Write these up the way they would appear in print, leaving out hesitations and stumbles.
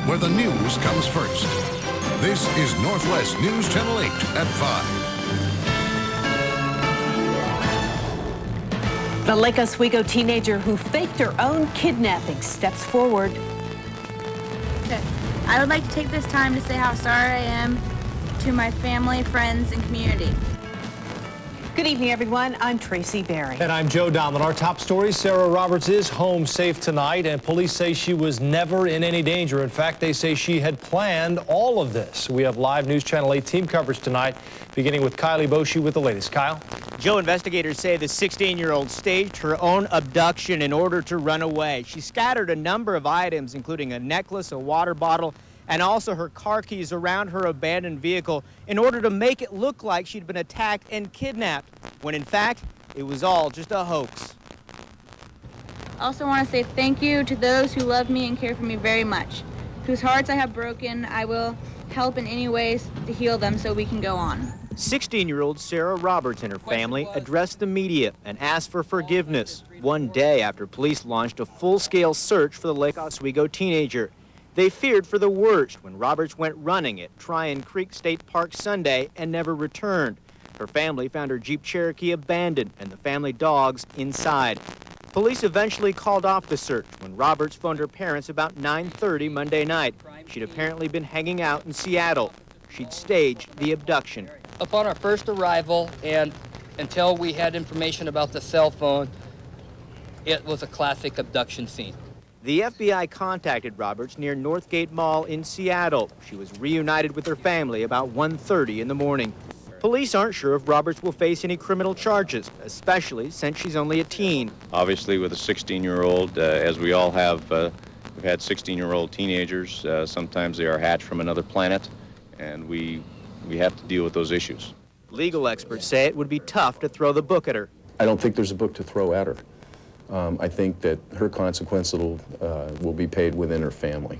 where the news comes first. This is Northwest News Channel 8 at 5. The Lake Oswego teenager who faked her own kidnapping steps forward. I would like to take this time to say how sorry I am to my family, friends, and community. Good evening, everyone. I'm Tracy Berry. And I'm Joe Donlin. Our top story, Sarah Roberts is home safe tonight, and police say she was never in any danger. In fact, they say she had planned all of this. We have live News Channel 8 team coverage tonight, beginning with Kylie Boshi with the latest. Kyle? Joe, investigators say the 16-year-old staged her own abduction in order to run away. She scattered a number of items, including a necklace, a water bottle, and also her car keys around her abandoned vehicle in order to make it look like she'd been attacked and kidnapped, when in fact, it was all just a hoax. I also want to say thank you to those who love me and care for me very much, whose hearts I have broken. I will help in any ways to heal them so we can go on. 16-year-old Sarah Roberts and her family addressed the media and asked for forgiveness one day after police launched a full-scale search for the Lake Oswego teenager. They feared for the worst when Roberts went running at Tryon Creek State Park Sunday and never returned. Her family found her Jeep Cherokee abandoned and the family dogs inside. Police eventually called off the search when Roberts phoned her parents about 9:30 Monday night. She'd apparently been hanging out in Seattle. She'd staged the abduction. Upon our first arrival and until we had information about the cell phone, it was a classic abduction scene. The FBI contacted Roberts near Northgate Mall in Seattle. She was reunited with her family about 1:30 in the morning. Police aren't sure if Roberts will face any criminal charges, especially since she's only a teen. Obviously, with a 16-year-old, as we all have, we've had 16-year-old teenagers. Sometimes they are hatched from another planet, and we have to deal with those issues. Legal experts say it would be tough to throw the book at her. I don't think there's a book to throw at her. I think that her consequence will be paid within her family.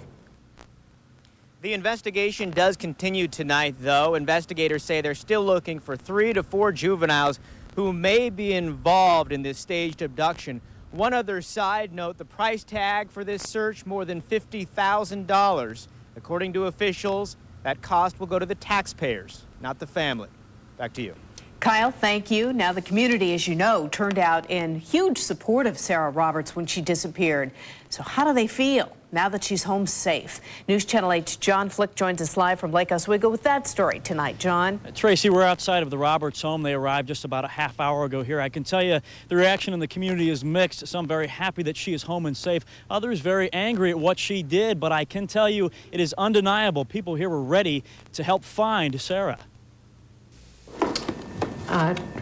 The investigation does continue tonight, though. Investigators say they're still looking for 3 to 4 juveniles who may be involved in this staged abduction. One other side note, the price tag for this search, more than $50,000. According to officials, that cost will go to the taxpayers, not the family. Back to you. Kyle, thank you. Now, the community, as you know, turned out in huge support of Sarah Roberts when she disappeared. So how do they feel now that she's home safe? News Channel 8's John Flick joins us live from Lake Oswego with that story tonight. John? Tracy, we're outside of the Roberts home. They arrived just about a half hour ago here. I can tell you the reaction in the community is mixed. Some very happy that she is home and safe. Others very angry at what she did. But I can tell you it is undeniable. People here were ready to help find Sarah.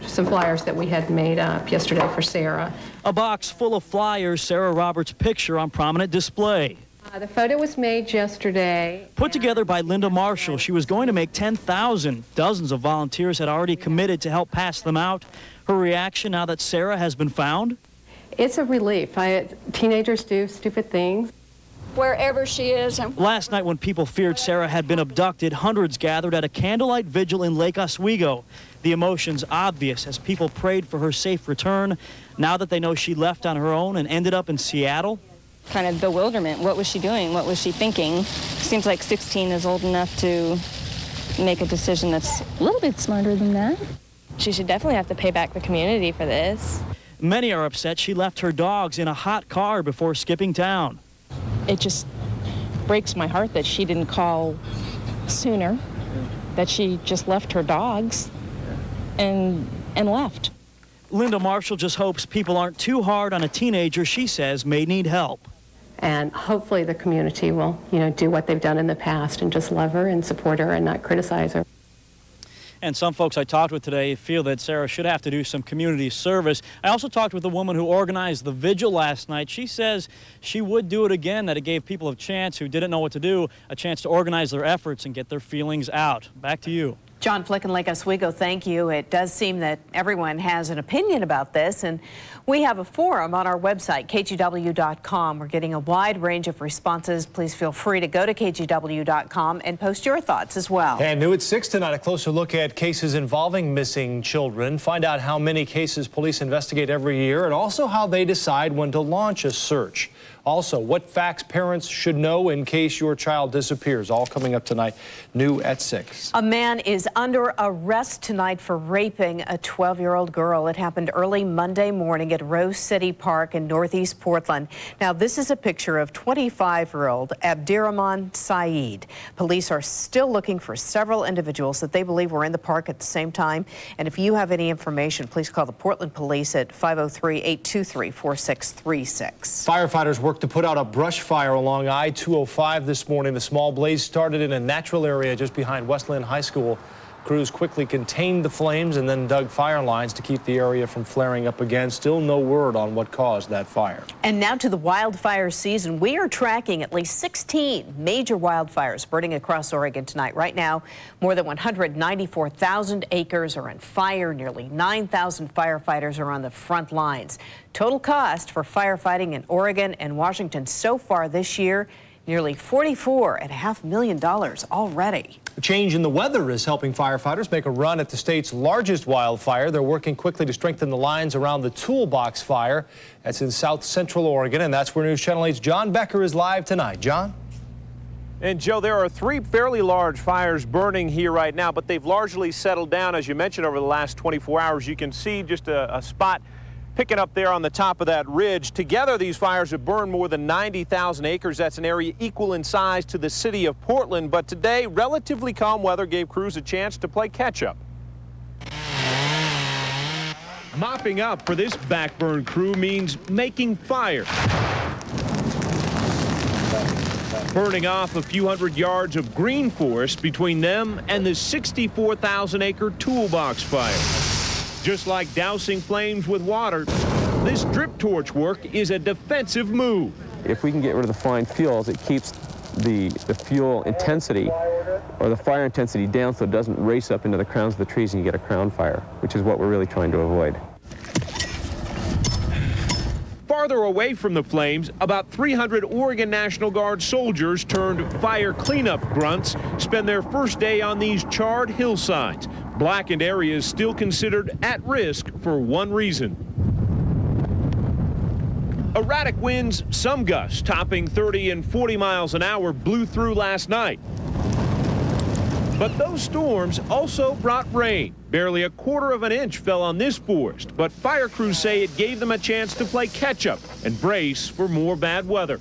Some flyers that we had made up yesterday for Sarah. A box full of flyers, Sarah Roberts' picture on prominent display. The photo was made yesterday. Put together by Linda Marshall. She was going to make 10,000. Dozens of volunteers had already committed to help pass them out. Her reaction now that Sarah has been found? It's a relief. Teenagers do stupid things. Wherever she is. Last night when people feared Sarah had been abducted, hundreds gathered at a candlelight vigil in Lake Oswego. The emotions obvious as people prayed for her safe return. Now that they know she left on her own and ended up in Seattle. Kind of bewilderment. What was she doing? What was she thinking? Seems like 16 is old enough to make a decision that's a little bit smarter than that. She should definitely have to pay back the community for this. Many are upset she left her dogs in a hot car before skipping town. It just breaks my heart that she didn't call sooner, that she just left her dogs and left. Linda Marshall just hopes people aren't too hard on a teenager she says may need help. And hopefully the community will, do what they've done in the past and just love her and support her and not criticize her. And some folks I talked with today feel that Sarah should have to do some community service. I also talked with a woman who organized the vigil last night. She says she would do it again, that it gave people a chance who didn't know what to do, a chance to organize their efforts and get their feelings out. Back to you. John Flick in Lake Oswego, thank you. It does seem that everyone has an opinion about this, and we have a forum on our website, kgw.com. We're getting a wide range of responses. Please feel free to go to kgw.com and post your thoughts as well. And new at 6 tonight, a closer look at cases involving missing children. Find out how many cases police investigate every year and also how they decide when to launch a search. Also, what facts parents should know in case your child disappears. All coming up tonight, new at 6. A man is under arrest tonight for raping a 12-year-old girl. It happened early Monday morning at Rose City Park in Northeast Portland. Now, this is a picture of 25-year-old Abdirahman Saeed. Police are still looking for several individuals that they believe were in the park at the same time. And if you have any information, please call the Portland Police at 503-823-4636. Firefighters worked to put out a brush fire along I-205 this morning. The small blaze started in a natural area just behind Westland High School. Crews quickly contained the flames and then dug fire lines to keep the area from flaring up again. Still no word on what caused that fire. And now to the wildfire season. We are tracking at least 16 major wildfires burning across Oregon tonight. Right now, more than 194,000 acres are on fire. Nearly 9,000 firefighters are on the front lines. Total cost for firefighting in Oregon and Washington so far this year, nearly $44.5 million already. A change in the weather is helping firefighters make a run at the state's largest wildfire. They're working quickly to strengthen the lines around the Toolbox Fire. That's in south central Oregon, and that's where News Channel 8's John Becker is live tonight. John? And Joe, there are 3 fairly large fires burning here right now, but they've largely settled down. As you mentioned, over the last 24 hours, you can see just a spot picking up there on the top of that ridge. Together, these fires have burned more than 90,000 acres. That's an area equal in size to the city of Portland. But today, relatively calm weather gave crews a chance to play catch-up. Mopping up for this backburn crew means making fire. Burning off a few hundred yards of green forest between them and the 64,000-acre Toolbox Fire. Just like dousing flames with water, this drip torch work is a defensive move. If we can get rid of the fine fuels, it keeps the fuel intensity or the fire intensity down so it doesn't race up into the crowns of the trees and you get a crown fire, which is what we're really trying to avoid. Farther away from the flames, about 300 Oregon National Guard soldiers turned fire cleanup grunts spend their first day on these charred hillsides. Blackened areas still considered at risk for one reason. Erratic winds, some gusts topping 30 and 40 miles an hour blew through last night. But those storms also brought rain. Barely a quarter of an inch fell on this forest, but fire crews say it gave them a chance to play catch-up and brace for more bad weather.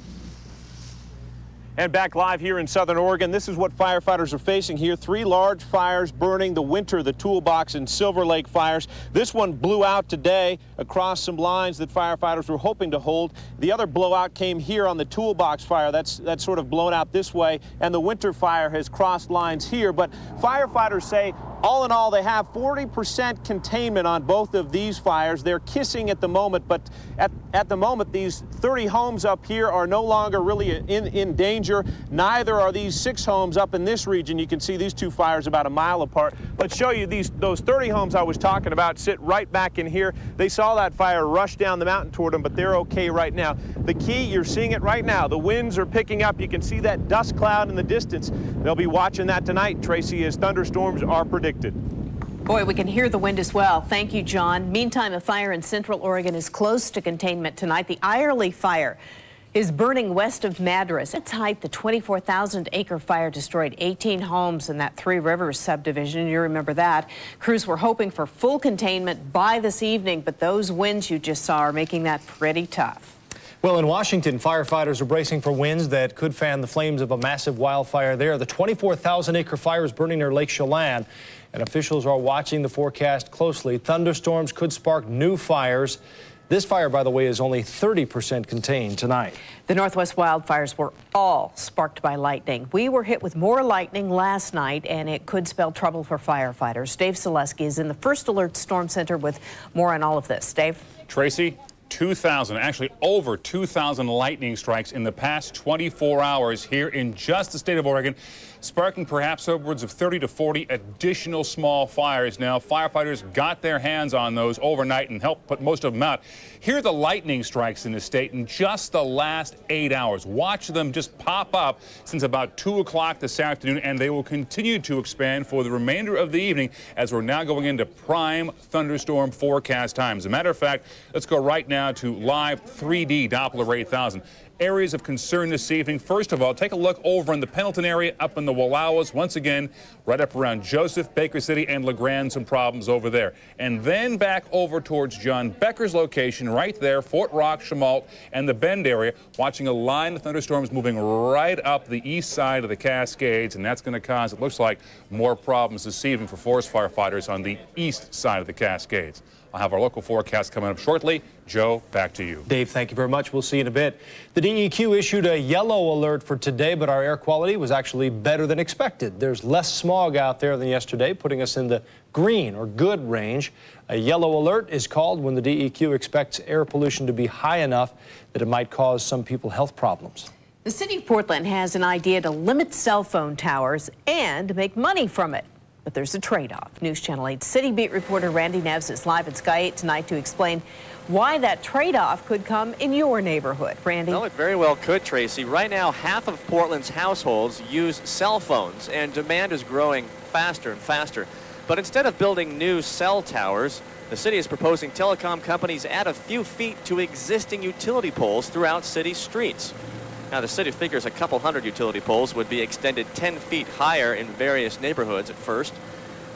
And back live here in southern Oregon, this is what firefighters are facing here. 3 large fires burning the winter, the Toolbox and Silver Lake fires. This one blew out today across some lines that firefighters were hoping to hold. The other blowout came here on the Toolbox fire. That's sort of blown out this way, and the winter fire has crossed lines here. But firefighters say, all in all, they have 40% containment on both of these fires. They're kissing at the moment, but at the moment, these 30 homes up here are no longer really in danger. Neither are these 6 homes up in this region. You can see these 2 fires about a mile apart. Let's show you those 30 homes I was talking about sit right back in here. They saw that fire rush down the mountain toward them, but they're okay right now. The key, you're seeing it right now. The winds are picking up. You can see that dust cloud in the distance. They'll be watching that tonight, Tracy, as thunderstorms are predicted. Boy, we can hear the wind as well. Thank you, John. Meantime, a fire in central Oregon is close to containment tonight. The Irely fire is burning west of Madras. At its height, the 24,000-acre fire destroyed 18 homes in that Three Rivers subdivision. You remember that. Crews were hoping for full containment by this evening, but those winds you just saw are making that pretty tough. Well, in Washington, firefighters are bracing for winds that could fan the flames of a massive wildfire there. The 24,000-acre fire is burning near Lake Chelan, and officials are watching the forecast closely. Thunderstorms could spark new fires. This fire, by the way, is only 30% contained tonight. The Northwest wildfires were all sparked by lightning. We were hit with more lightning last night, and it could spell trouble for firefighters. Dave Selesky is in the First Alert Storm Center with more on all of this. Dave? Tracy? 2,000, actually over 2,000 lightning strikes in the past 24 hours here in just the state of Oregon, sparking perhaps upwards of 30 to 40 additional small fires. Now, firefighters got their hands on those overnight and helped put most of them out. Here are the lightning strikes in the state in just the last 8 hours. Watch them just pop up since about 2 o'clock this afternoon, and they will continue to expand for the remainder of the evening as we're now going into prime thunderstorm forecast time. As a matter of fact, let's go right now to live 3D Doppler 8000. areas of concern this evening. First of all, take a look over in the Pendleton area, up in the Wallowas. Once again, right up around Joseph, Baker City, and LeGrand, some problems over there. And then back over towards John Becker's location, right there, Fort Rock, Chemalt, and the Bend area, watching a line of thunderstorms moving right up the east side of the Cascades, and that's going to cause, it looks like, more problems this evening for forest firefighters on the east side of the Cascades. I'll have our local forecast coming up shortly. Joe, back to you. Dave, thank you very much. We'll see you in a bit. The DEQ issued a yellow alert for today, but our air quality was actually better than expected. There's less smog out there than yesterday, putting us in the green or good range. A yellow alert is called when the DEQ expects air pollution to be high enough that it might cause some people health problems. The city of Portland has an idea to limit cell phone towers and make money from it. But there's a trade-off. News Channel 8 City Beat reporter Randy Neves is live at Sky 8 tonight to explain why that trade-off could come in your neighborhood. Randy? Well, it very well could, Tracy. Right now, half of Portland's households use cell phones, and demand is growing faster and faster. But instead of building new cell towers, the city is proposing telecom companies add a few feet to existing utility poles throughout city streets. Now, the city figures a couple hundred utility poles would be extended 10 feet higher in various neighborhoods at first.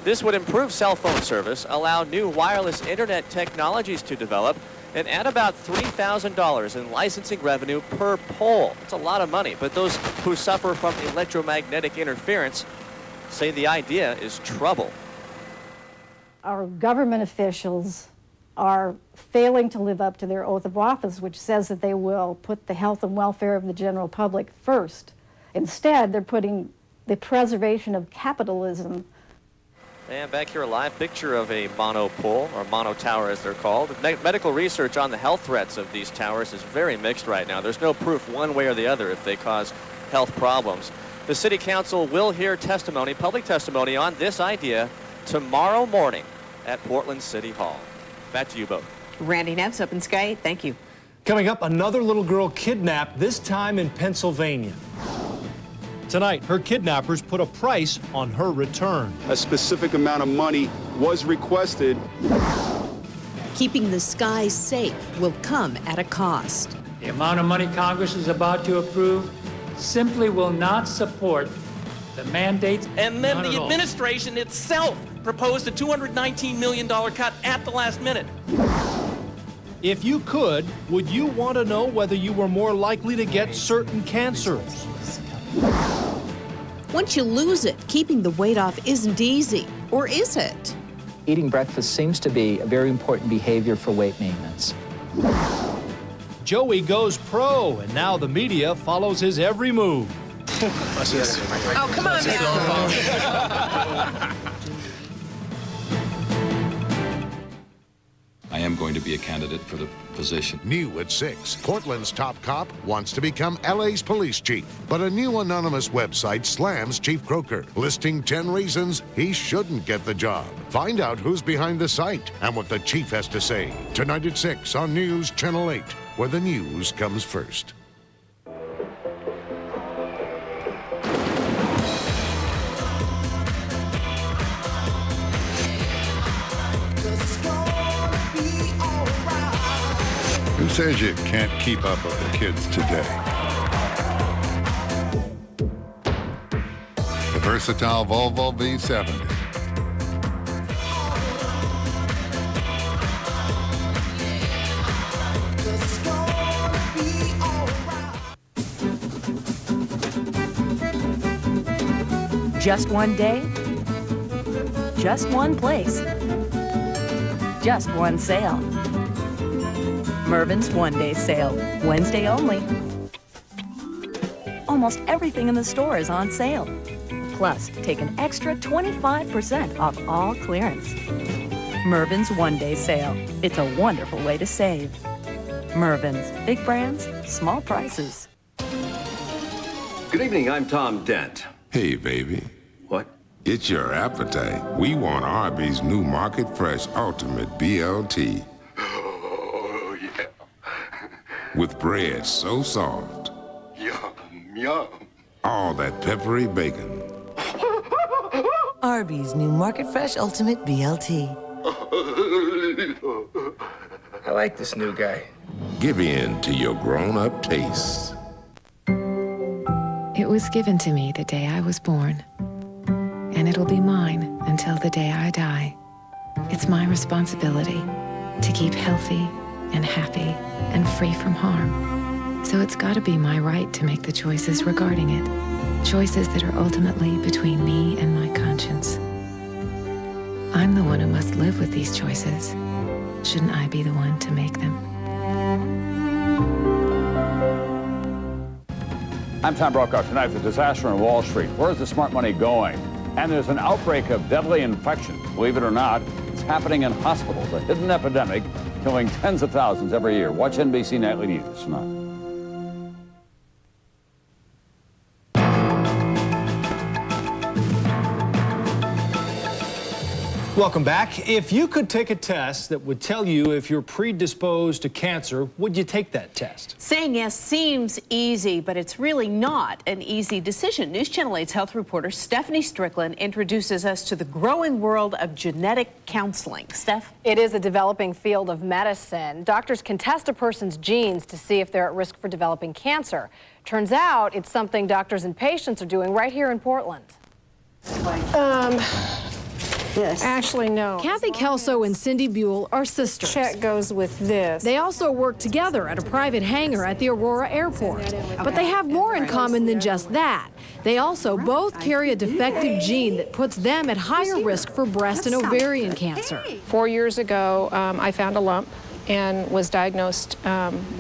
This would improve cell phone service, allow new wireless internet technologies to develop, and add about $3,000 in licensing revenue per pole. It's a lot of money, but those who suffer from electromagnetic interference say the idea is trouble. Our government officials are failing to live up to their oath of office, which says that they will put the health and welfare of the general public first. Instead, they're putting the preservation of capitalism. And back here, a live picture of a monopole, or mono tower as they're called. Medical research on the health threats of these towers is very mixed right now. There's no proof one way or the other if they cause health problems. The City Council will hear testimony, public testimony on this idea tomorrow morning at Portland City Hall. Back to you both. Randy Neves up in Sky 8. Thank you. Coming up, another little girl kidnapped, this time in Pennsylvania. Tonight, her kidnappers put a price on her return. A specific amount of money was requested. Keeping the skies safe will come at a cost. The amount of money Congress is about to approve simply will not support the mandates. And then the administration itself proposed a $219 million cut at the last minute. If you could, would you want to know whether you were more likely to get certain cancers? Once you lose it, keeping the weight off isn't easy, or is it? Eating breakfast seems to be a very important behavior for weight maintenance. Joey goes pro, and now the media follows his every move. Oh, come on now. I am going to be a candidate for the position. New at 6, Portland's top cop wants to become LA's police chief. But a new anonymous website slams Chief Croker, listing 10 reasons he shouldn't get the job. Find out who's behind the site and what the chief has to say. Tonight at 6 on News Channel 8, where the news comes first. Who says you can't keep up with the kids today? The versatile Volvo V70. Just one day, just one place, just one sale. Mervyn's one-day sale, Wednesday only. Almost everything in the store is on sale. Plus, take an extra 25% off all clearance. Mervyn's one-day sale. It's a wonderful way to save. Mervyn's, big brands, small prices. Good evening, I'm Tom Dent. Hey, baby. What? It's your appetite. We want Arby's new Market Fresh Ultimate BLT. Oh, yeah. With bread so soft. Yum, yum. All that peppery bacon. Arby's new Market Fresh Ultimate BLT. I like this new guy. Give in to your grown-up tastes. It was given to me the day I was born, and it'll be mine until the day I die. It's my responsibility to keep healthy and happy and free from harm. So it's got to be my right to make the choices regarding it, choices that are ultimately between me and my conscience. I'm the one who must live with these choices. Shouldn't I be the one to make them? I'm Tom Brokaw. Tonight, the disaster on Wall Street. Where's the smart money going? And there's an outbreak of deadly infection. Believe it or not, it's happening in hospitals, a hidden epidemic killing tens of thousands every year. Watch NBC Nightly News tonight. Welcome back. If you could take a test that would tell you if you're predisposed to cancer, would you take that test? Saying yes seems easy, but it's really not an easy decision. News Channel 8's health reporter Stephanie Strickland introduces us to the growing world of genetic counseling. Steph? It is a developing field of medicine. Doctors can test a person's genes to see if they're at risk for developing cancer. Turns out it's something doctors and patients are doing right here in Portland. Yes. Actually, no. Kathy Kelso and Cindy Buell are sisters. Check goes with this. They also work together at a private hangar at the Aurora Airport. But they have more in common than just that. They also both carry a defective gene that puts them at higher risk for breast and ovarian cancer. 4 years ago, I found a lump and was diagnosed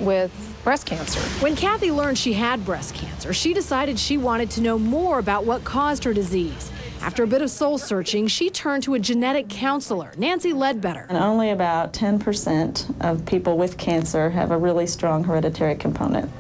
with breast cancer. When Kathy learned she had breast cancer, she decided she wanted to know more about what caused her disease. After a bit of soul searching, she turned to a genetic counselor, Nancy Ledbetter. And only about 10% of people with cancer have a really strong hereditary component.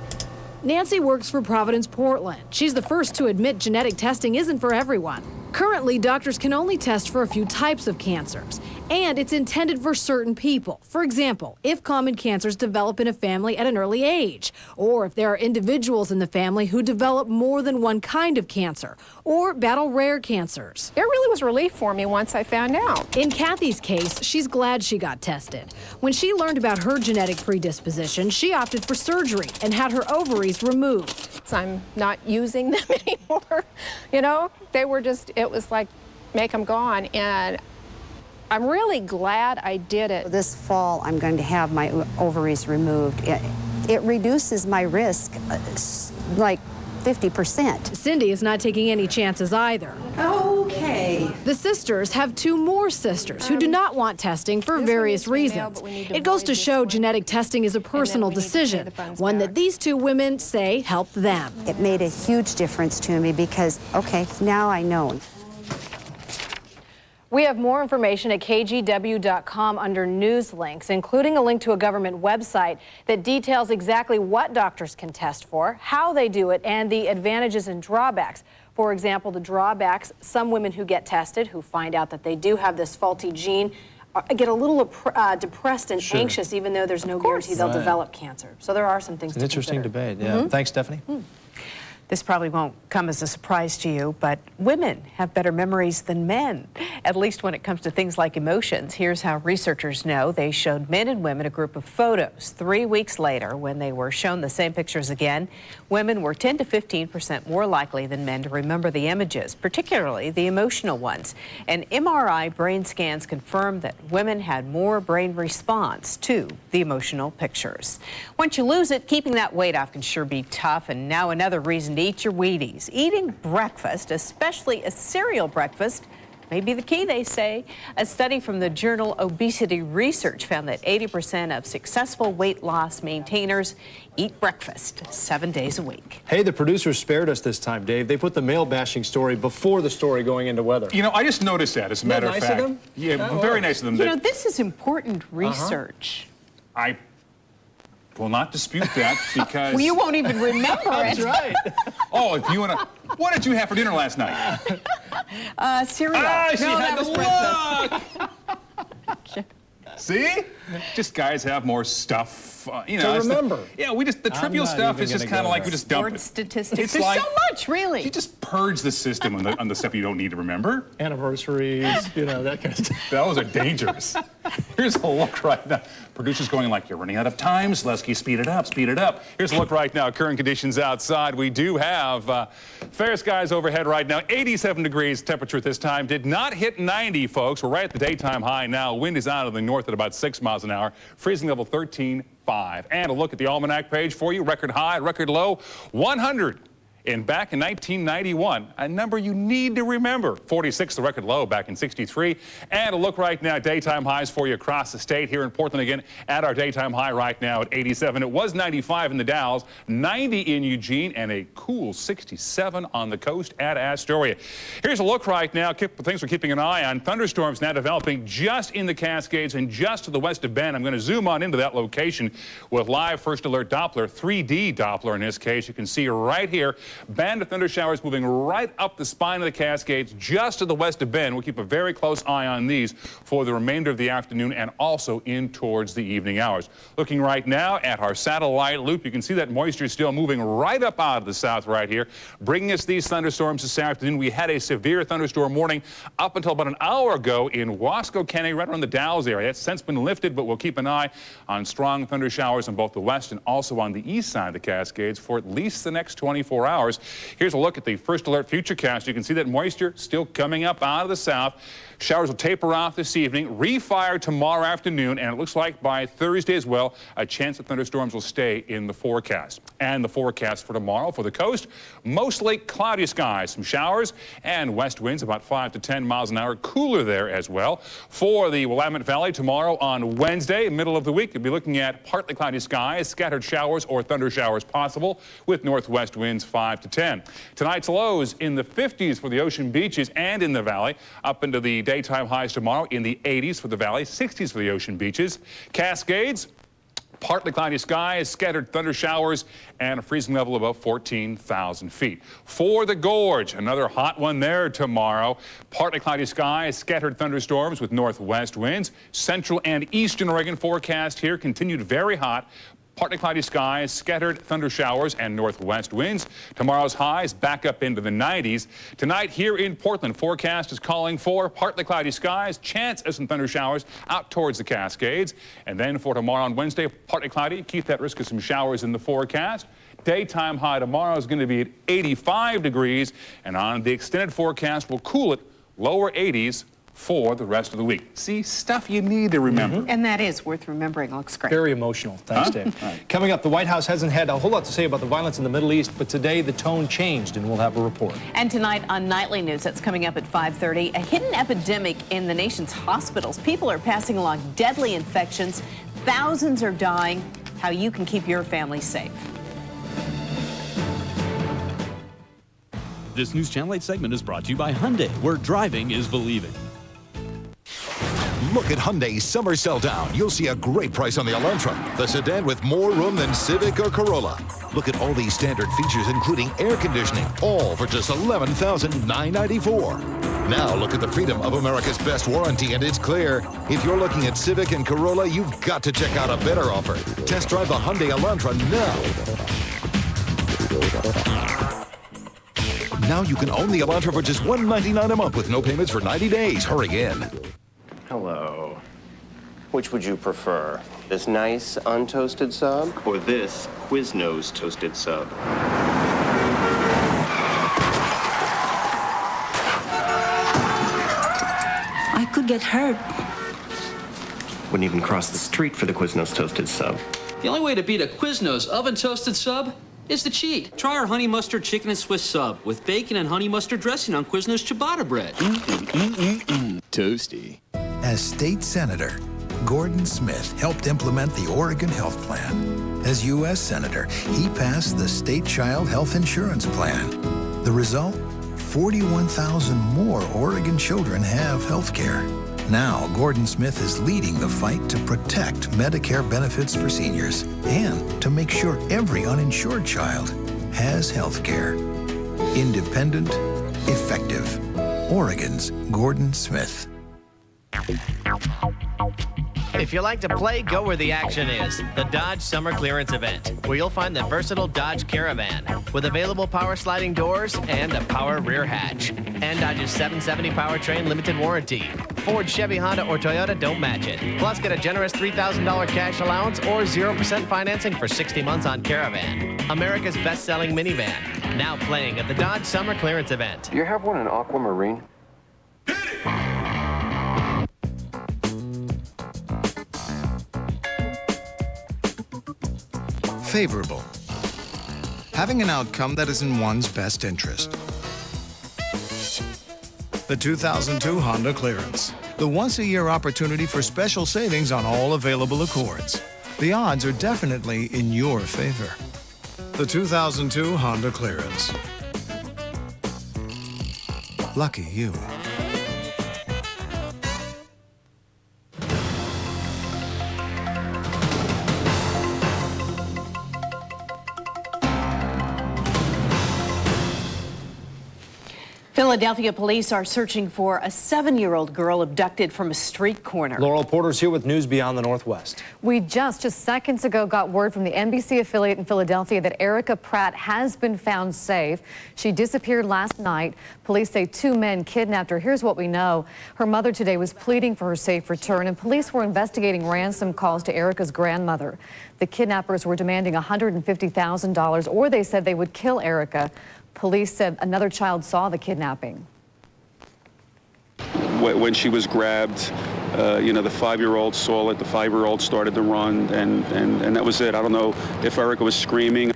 Nancy works for Providence, Portland. She's the first to admit genetic testing isn't for everyone. Currently, doctors can only test for a few types of cancers, and it's intended for certain people. For example, if common cancers develop in a family at an early age, or if there are individuals in the family who develop more than one kind of cancer, or battle rare cancers. It really was relief for me once I found out. In Kathy's case, she's glad she got tested. When she learned about her genetic predisposition, she opted for surgery and had her ovaries removed. I'm not using them anymore. You know, they were just, it was like, make them gone. And I'm really glad I did it. This fall, I'm going to have my ovaries removed. It reduces my risk like 50%. Cindy is not taking any chances either. Okay. The sisters have two more sisters who do not want testing for various reasons. It goes to show genetic testing is a personal decision, one that these two women say helped them. It made a huge difference to me because, okay, now I know. We have more information at kgw.com under news links, including a link to a government website that details exactly what doctors can test for, how they do it, and the advantages and drawbacks. For example, the drawbacks, some women who get tested, who find out that they do have this faulty gene, get a little depressed and anxious, even though there's no guarantee they'll develop cancer. So there are some things to consider. Interesting debate, yeah. Thanks, Stephanie. This probably won't come as a surprise to you, but women have better memories than men, at least when it comes to things like emotions. Here's how researchers know. They showed men and women a group of photos. 3 weeks later, when they were shown the same pictures again, women were 10 to 15% more likely than men to remember the images, particularly the emotional ones. And MRI brain scans confirmed that women had more brain response to the emotional pictures. Once you lose it, keeping that weight off can sure be tough, and now another reason to eat your Wheaties. Eating breakfast, especially a cereal breakfast, may be the key, they say. A study from the journal Obesity Research found that 80% of successful weight loss maintainers eat breakfast 7 days a week. Hey, the producers spared us this time, Dave. They put the male bashing story before the story going into weather. You know, I just noticed that, as a matter of fact. Nice of them? Yeah, very nice of them. You know, this is important research. I will not dispute that because... Well, you won't even remember it. That's right. Oh, if you want to... What did you have for dinner last night? Cereal. Ah, she no, had that was the look! See? Just guys have more stuff. You know, remember. Yeah, we just, the trivial stuff is just kind of like we just dump it. Statistics. It's There's like, so much, really. You just purge the system on the stuff you don't need to remember. Anniversaries, you know, that kind of stuff. Those are dangerous. Here's a look right now. Producers going like, you're running out of time, Selesky, speed it up, speed it up. Here's a look right now, current conditions outside. We do have fair skies overhead right now, 87 degrees temperature at this time. Did not hit 90, folks. We're right at the daytime high now. Wind is out of the north at about 6 miles an hour. Freezing level 13.5. And a look at the almanac page for you. Record high, record low, 100. And back in 1991, a number you need to remember. 46, the record low back in 63. And a look right now, daytime highs for you across the state. Here in Portland again, at our daytime high right now at 87. It was 95 in the Dalles, 90 in Eugene, and a cool 67 on the coast at Astoria. Here's a look right now. Things we're keeping an eye on. Thunderstorms now developing just in the Cascades and just to the west of Bend. I'm going to zoom on into that location with live first alert Doppler, 3D Doppler in this case. You can see right here. Band of thunder showers moving right up the spine of the Cascades just to the west of Bend. We'll keep a very close eye on these for the remainder of the afternoon and also in towards the evening hours. Looking right now at our satellite loop, you can see that moisture is still moving right up out of the south right here, bringing us these thunderstorms this afternoon. We had a severe thunderstorm warning up until about an hour ago in Wasco County, right around the Dalles area. It's since been lifted, but we'll keep an eye on strong thunder showers on both the west and also on the east side of the Cascades for at least the next 24 hours. Here's a look at the first alert futurecast. You can see that moisture still coming up out of the south. Showers will taper off this evening, refire tomorrow afternoon, and it looks like by Thursday as well, a chance that thunderstorms will stay in the forecast. And the forecast for tomorrow for the coast, mostly cloudy skies, some showers, and west winds about 5 to 10 miles an hour, cooler there as well. For the Willamette Valley tomorrow on Wednesday, middle of the week, you'll be looking at partly cloudy skies, scattered showers or thunder showers possible with northwest winds 5 to 10. Tonight's lows in the 50s for the ocean beaches and in the valley, up into the daytime highs tomorrow in the 80s for the valley, 60s for the ocean beaches. Cascades, partly cloudy skies, scattered thunder showers, and a freezing level of about 14,000 feet. For the Gorge, another hot one there tomorrow. Partly cloudy skies, scattered thunderstorms with northwest winds. Central and eastern Oregon forecast here continued very hot. Partly cloudy skies, scattered thunder showers, and northwest winds. Tomorrow's highs back up into the 90s. Tonight here in Portland, forecast is calling for partly cloudy skies, chance of some thunder showers out towards the Cascades. And then for tomorrow on Wednesday, partly cloudy. Keep that risk of some showers in the forecast. Daytime high tomorrow is going to be at 85 degrees. And on the extended forecast, we'll cool it lower 80s for the rest of the week. See, stuff you need to remember. And that is worth remembering. Looks great. Very emotional. Thanks, Dave. Right. Coming up, the White House hasn't had a whole lot to say about the violence in the Middle East, but today the tone changed, and we'll have a report. And tonight on Nightly News, that's coming up at 5:30, a hidden epidemic in the nation's hospitals. People are passing along deadly infections. Thousands are dying. How you can keep your family safe. This News Channel 8 segment is brought to you by Hyundai, where driving is believing. Look at Hyundai's summer sell down. You'll see a great price on the Elantra, the sedan with more room than Civic or Corolla. Look at all these standard features, including air conditioning, all for just $11,994. Now look at the freedom of America's best warranty, and it's clear. If you're looking at Civic and Corolla, you've got to check out a better offer. Test drive the Hyundai Elantra now. Now you can own the Elantra for just $199 a month with no payments for 90 days. Hurry in. Hello. Which would you prefer? This nice untoasted sub or this Quiznos toasted sub? I could get hurt. Wouldn't even cross the street for the Quiznos toasted sub. The only way to beat a Quiznos oven toasted sub is to cheat. Try our honey mustard chicken and Swiss sub with bacon and honey mustard dressing on Quiznos ciabatta bread. Toasty. As state senator, Gordon Smith helped implement the Oregon Health Plan. As U.S. Senator, he passed the State Child Health Insurance Plan. The result? 41,000 more Oregon children have health care. Now, Gordon Smith is leading the fight to protect Medicare benefits for seniors and to make sure every uninsured child has health care. Independent, effective. Oregon's Gordon Smith. If you like to play, go where the action is. The Dodge Summer Clearance Event, where you'll find the versatile Dodge Caravan with available power sliding doors and a power rear hatch. And Dodge's 770 powertrain limited warranty. Ford, Chevy, Honda, or Toyota don't match it. Plus, get a generous $3,000 cash allowance or 0% financing for 60 months on Caravan. America's best-selling minivan. Now playing at the Dodge Summer Clearance Event. Do you have one in aquamarine? Favorable. Having an outcome that is in one's best interest. The 2002 Honda Clearance. The once-a-year opportunity for special savings on all available Accords. The odds are definitely in your favor. The 2002 Honda Clearance. Lucky you. Philadelphia police are searching for a 7-year-old girl abducted from a street corner. Laurel Porter's here with news beyond the Northwest. We just seconds ago got word from the NBC affiliate in Philadelphia that Erica Pratt has been found safe. She disappeared last night. Police say 2 men kidnapped her. Here's what we know. Her mother today was pleading for her safe return, and police were investigating ransom calls to Erica's grandmother. The kidnappers were demanding $150,000, or they said they would kill Erica. Police said another child saw the kidnapping. When she was grabbed, the 5-year-old saw it, the 5-year-old started to run, and that was it. I don't know if Erica was screaming.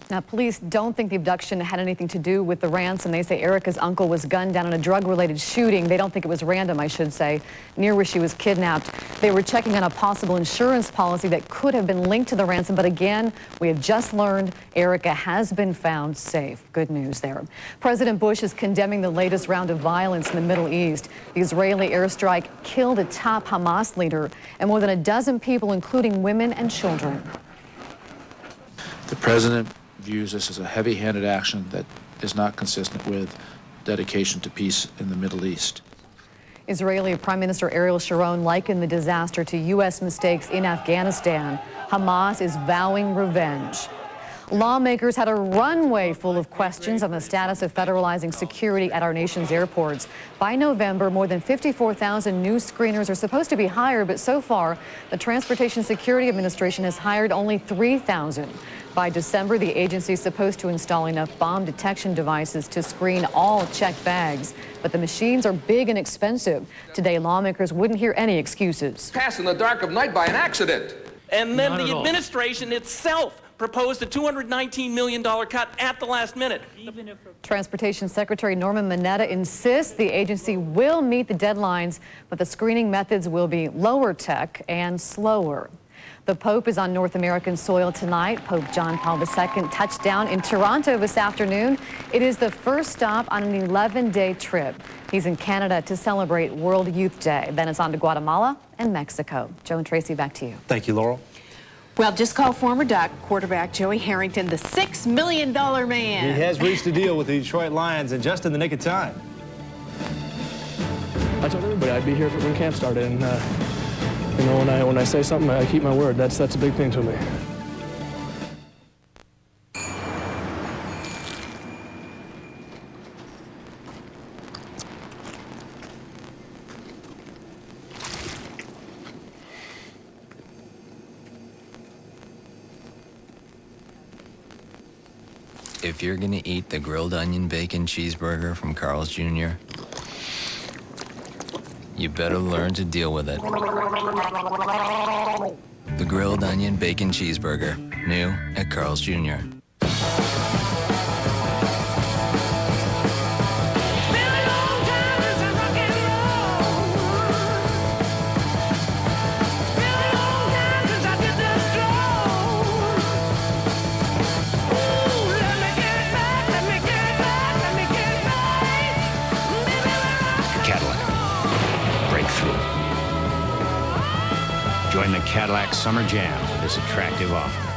Now, police don't think the abduction had anything to do with the ransom. They say Erica's uncle was gunned down in a drug-related shooting. They don't think it was random, I should say, near where she was kidnapped. They were checking on a possible insurance policy that could have been linked to the ransom. But again, we have just learned Erica has been found safe. Good news there. President Bush is condemning the latest round of violence in the Middle East. The Israeli airstrike killed a top Hamas leader and more than a dozen people, including women and children. The president views this as a heavy-handed action that is not consistent with dedication to peace in the Middle East. Israeli Prime Minister Ariel Sharon likened the disaster to U.S. mistakes in Afghanistan. Hamas is vowing revenge. Lawmakers had a runway full of questions on the status of federalizing security at our nation's airports. By November, more than 54,000 new screeners are supposed to be hired, but so far, the Transportation Security Administration has hired only 3,000. By December, the agency is supposed to install enough bomb detection devices to screen all checked bags. But the machines are big and expensive. Today, lawmakers wouldn't hear any excuses. Passed in the dark of night by an accident. And then the administration itself proposed a $219 million cut at the last minute. Transportation Secretary Norman Mineta insists the agency will meet the deadlines, but the screening methods will be lower tech and slower. The Pope is on North American soil tonight. Pope John Paul II touched down in Toronto this afternoon. It is the first stop on an 11-day trip. He's in Canada to celebrate World Youth Day. Then it's on to Guatemala and Mexico. Joe and Tracy, back to you. Thank you, Laurel. Well, just call former Duck quarterback Joey Harrington the $6 million man. He has reached a deal with the Detroit Lions, and just in the nick of time. I told everybody I'd be here when camp started, and when I say something, I keep my word. That's a big thing to me. If you're gonna eat the grilled onion bacon cheeseburger from Carl's Jr., you better learn to deal with it. The grilled onion bacon cheeseburger, new at Carl's Jr. Join the Cadillac Summer Jam for this attractive offer.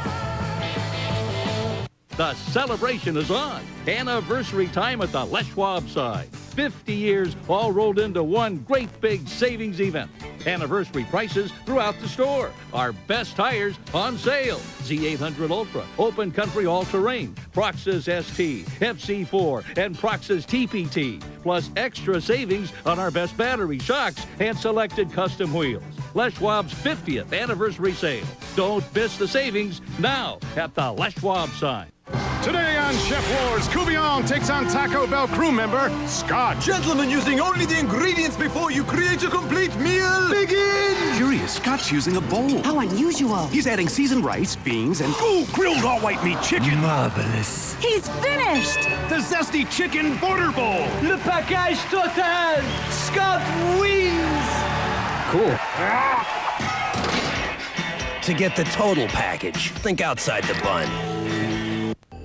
The celebration is on. Anniversary time at the Les Schwab side. 50 years all rolled into one great big savings event. Anniversary prices throughout the store. Our best tires on sale. Z800 Ultra, Open Country All-Terrain, Proxys ST, FC4, and Proxys TPT. Plus extra savings on our best battery, shocks, and selected custom wheels. Les Schwab's 50th anniversary sale. Don't miss the savings now at the Les Schwab sign. Today on Chef Wars, Cuvion takes on Taco Bell crew member Scott. Gentlemen, using only the ingredients before you create a complete meal. Begin! Curious, Scott's using a bowl. How unusual. He's adding seasoned rice, beans, and grilled all white meat chicken. Marvelous. He's finished. The zesty chicken border bowl. Le package total. Scott wins. Cool. to get the total package, think outside the bun.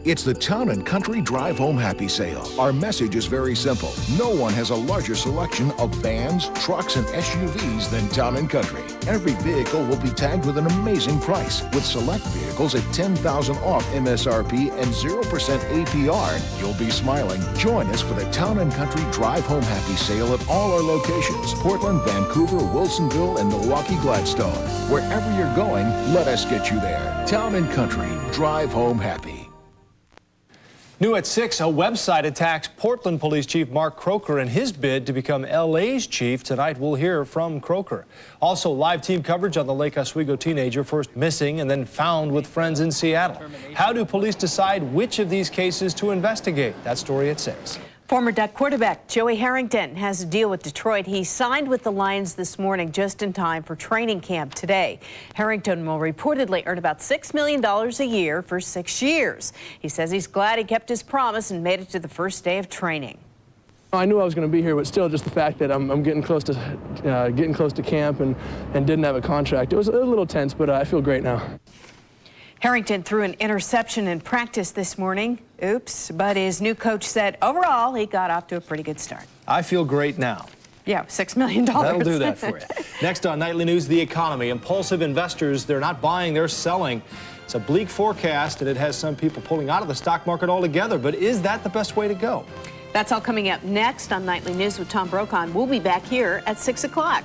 It's the Town & Country Drive Home Happy Sale. Our message is very simple. No one has a larger selection of vans, trucks, and SUVs than Town & Country. Every vehicle will be tagged with an amazing price. With select vehicles at $10,000 off MSRP and 0% APR, you'll be smiling. Join us for the Town & Country Drive Home Happy Sale at all our locations: Portland, Vancouver, Wilsonville, and Milwaukee Gladstone. Wherever you're going, let us get you there. Town & Country Drive Home Happy. New at 6, a website attacks Portland Police Chief Mark Croker in his bid to become LA's chief. Tonight we'll hear from Croker. Also, live team coverage on the Lake Oswego teenager first missing and then found with friends in Seattle. How do police decide which of these cases to investigate? That story at 6. Former Duck quarterback Joey Harrington has a deal with Detroit. He signed with the Lions this morning just in time for training camp today. Harrington will reportedly earn about $6 million a year for 6 years. He says he's glad he kept his promise and made it to the first day of training. I knew I was going to be here, but still just the fact that I'm getting close to camp and didn't have a contract. It was a little tense, but I feel great now. Harrington threw an interception in practice this morning. Oops, but his new coach said overall he got off to a pretty good start. I feel great now. Yeah, $6 million. That'll do that for you. Next on Nightly News, the economy. Impulsive investors, they're not buying, they're selling. It's a bleak forecast, and it has some people pulling out of the stock market altogether. But is that the best way to go? That's all coming up next on Nightly News with Tom Brokaw. We'll be back here at 6 o'clock.